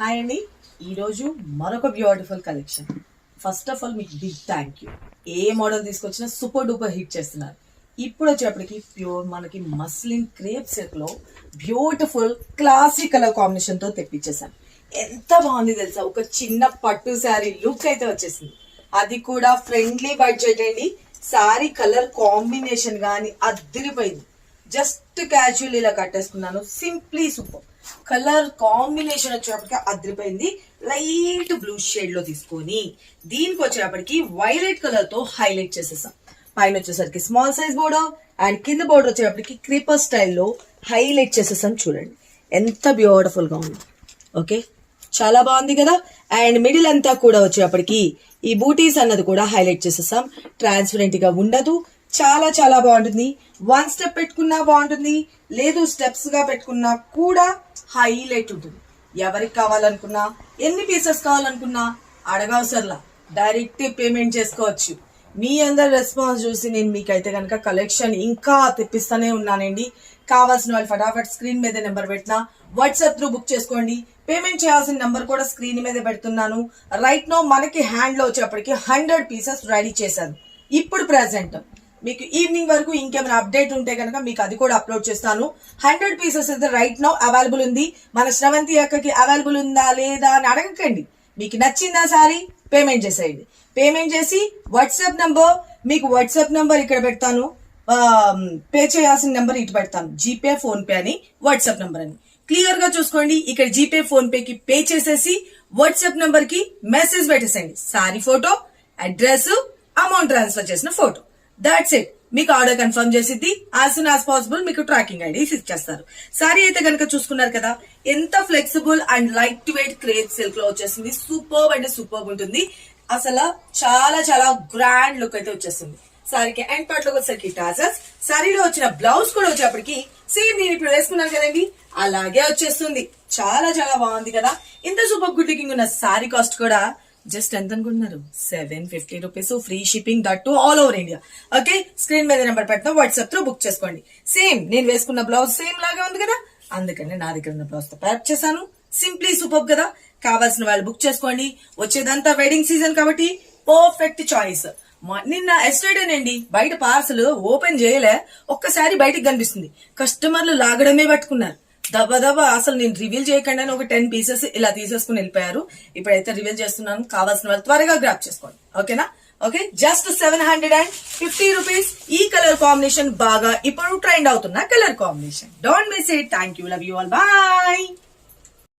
Hi అండి. ఈరోజు మరొక beautiful collection. First of all మీకు బిగ్ థ్యాంక్ యూ. ఏ మోడల్ తీసుకొచ్చినా సూపర్ డూపర్ హిట్ చేస్తున్నారు. ఇప్పుడు వచ్చేప్పటికి ప్యూర్ మనకి మస్లిన్ క్రేప్ సిల్క్ లో బ్యూటిఫుల్ క్లాసిక్ కలర్ కాంబినేషన్ తో తెప్పించేసాను. ఎంత బాగుంది తెలుసా, ఒక చిన్న పట్టు శారీ లుక్ అయితే వచ్చేసింది. అది కూడా ఫ్రెండ్లీ బడ్జెట్ అండి. శారీ కలర్ కాంబినేషన్ కానీ అదిరిపోయింది. జస్ట్ క్యాజువల్ ఇలా కట్టేసుకున్నాను. Simply super. కలర్ కాంబినేషన్ వచ్చేటప్పటికి అదిరిపోయింది. లైట్ బ్లూ షేడ్ లో తీసుకొని దీనికి వచ్చేటప్పటికి వైలెట్ కలర్ తో హైలైట్ చేసేసాం. పైన వచ్చేసరికి స్మాల్ సైజ్ బోర్డర్ అండ్ కింద బోర్డర్ వచ్చేటప్పటికి క్రీపర్ స్టైల్లో హైలైట్ చేసేసాం. చూడండి ఎంత బ్యూటిఫుల్ గా ఉంది. ఓకే, చాలా బాగుంది కదా. అండ్ మిడిల్ అంతా కూడా వచ్చేటప్పటికి ఈ బూటీస్ అన్నది కూడా హైలైట్ చేసేసాం. ట్రాన్స్పరెంట్ గా ఉండదు, చాలా చాలా బాగుంటుంది. వన్ స్టెప్ పెట్టుకున్నా బాగుంటుంది, లేదు స్టెప్స్ గా పెట్టుకున్నా కూడా హైలైట్ ఉంటుంది. ఎవరికి కావాలనుకున్నా, ఎన్ని పీసెస్ కావాలనుకున్నా అడగవసరలా, డైరెక్ట్ పేమెంట్ చేసుకోవచ్చు. మీ అందరి రెస్పాన్స్ చూసి నేను మీకైతే కనుక కలెక్షన్ ఇంకా తెప్పిస్తానే ఉన్నానండి. కావాల్సిన వాళ్ళు ఫటాఫట్ స్క్రీన్ మీద నెంబర్ పెట్టినా వాట్సాప్ త్రూ బుక్ చేసుకోండి. పేమెంట్ చేయాల్సిన నెంబర్ కూడా స్క్రీన్ మీద పెడుతున్నాను. రైట్ నో మనకి హ్యాండ్ లో వచ్చేప్పటికి 100 పీసెస్ రెడీ చేశాను. ఇప్పుడు ప్రెసెంట్ మీకు ఈవినింగ్ వరకు ఇంకేమైనా అప్డేట్ ఉంటే కనుక మీకు అది కూడా అప్లోడ్ చేస్తాను. 100 పీసెస్ అయితే రైట్ నౌ అవైలబుల్ ఉంది. మన శ్రవంతి అక్కకి అవైలబుల్ ఉందా లేదా అని అడగకండి. మీకు నచ్చిందా సారీ పేమెంట్ చేసేయండి. పేమెంట్ చేసి వాట్సాప్ నంబర్, మీకు వాట్సాప్ నంబర్ ఇక్కడ పెడతాను, పే చేయాల్సిన నెంబర్ ఇటు పెడతాను. జీపే ఫోన్ పే అని వాట్సాప్ నంబర్ అని క్లియర్ గా చూసుకోండి. ఇక్కడ జీపే ఫోన్ పే కి పే చేసేసి వాట్సాప్ నంబర్ కి మెసేజ్ పెట్టేసేయండి. Sari photo, address, amount transfer చేసిన ఫోటో. That's it. మీకు ఆర్డర్ కన్ఫర్మ్ చేసిద్ది. యాజ్ సూన్ యాజ్ పాసిబుల్ మీకు ట్రాకింగ్ ఐడీస్ ఇచ్చేస్తారు. సారీ అయితే కనుక చూసుకున్నారు కదా, ఎంత flexible and light weight crepe silk లో వచ్చేసింది. సూపర్ అంటే సూపర్ ఉంటుంది. అసలు చాలా చాలా గ్రాండ్ లుక్ అయితే వచ్చేస్తుంది సారీకి. అండ్ పార్ట్ లో వచ్చేసరికి టాజర్స్, సారీలో వచ్చిన బ్లౌజ్ కూడా వచ్చేప్పటికి సేమ్ నేను ఇప్పుడు వేసుకున్నాను కదండి అలాగే వచ్చేస్తుంది. చాలా చాలా బాగుంది కదా. ఇంత సూపర్ గుడ్ లుకింగ్ ఉన్న సారీ కాస్ట్ కూడా జస్ట్ ఎంత అనుకుంటున్నారు? 750 rupees. Free shipping, that to all over India. Okay, screen మీద నెంబర్ పెట్టినా వాట్సాప్ తో బుక్ చేసుకోండి. సేమ్ నేను వేసుకున్న బ్లౌజ్ సేమ్ లాగా ఉంది కదా, అందుకని నా దగ్గర ఉన్న బ్లౌజ్ తో ప్యాక్ చేశాను. సింప్లీ సూపర్ కదా. కావాల్సిన వాళ్ళు బుక్ చేసుకోండి. వచ్చేదంతా వెడ్డింగ్ సీజన్ కాబట్టి పర్ఫెక్ట్ చాయిస్. నిన్న ఎస్టర్డేనండి బయట పార్సల్ ఓపెన్ చేయలే, ఒక్కసారి బయటకు కనిపిస్తుంది. కస్టమర్లు లాగడమే పట్టుకున్నారు. దబా అసలు నేను రివీల్ చేయకుండా ఒక 10 పీసెస్ ఇలా తీసేసుకుని వెళ్ళిపోయారు. ఇప్పుడైతే రివీల్ చేస్తున్నాను. కావాల్సిన వాళ్ళు త్వరగా గ్రాప్ చేసుకోండి. ఓకేనా? Okay, just 750 rupees. ఈ కలర్ కాంబినేషన్ బాగా ఇప్పుడు ట్రెండ్ అవుతున్న colour combination. Don't miss it. Thank you, love you all, bye.